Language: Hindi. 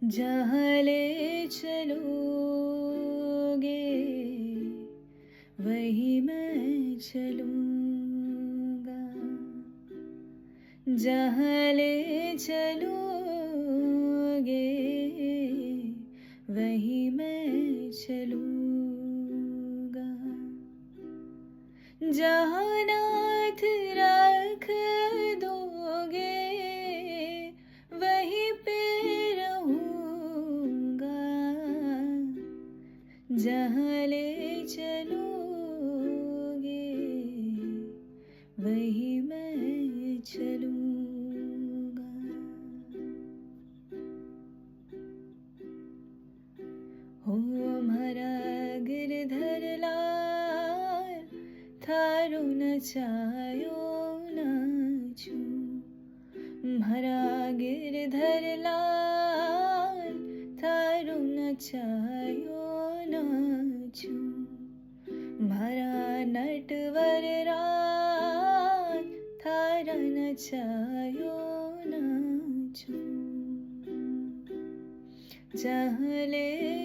जहाँ ले चलोगे वही मैं चलूँगा। जहाँ ले चलोगे वही मैं चलूँगा। जहाँ नाथ रख दोगे वहीं पे रहूँगा। जहाँ ले चलोगे वही मैं चलूँगा। हो मारा गिरधर लाल थारो नचायो नाचू। मारा गिरधर लाल थारो नचायो नाचू। मारा नटवर राज थारा नचायो नाचू। जहाँ ले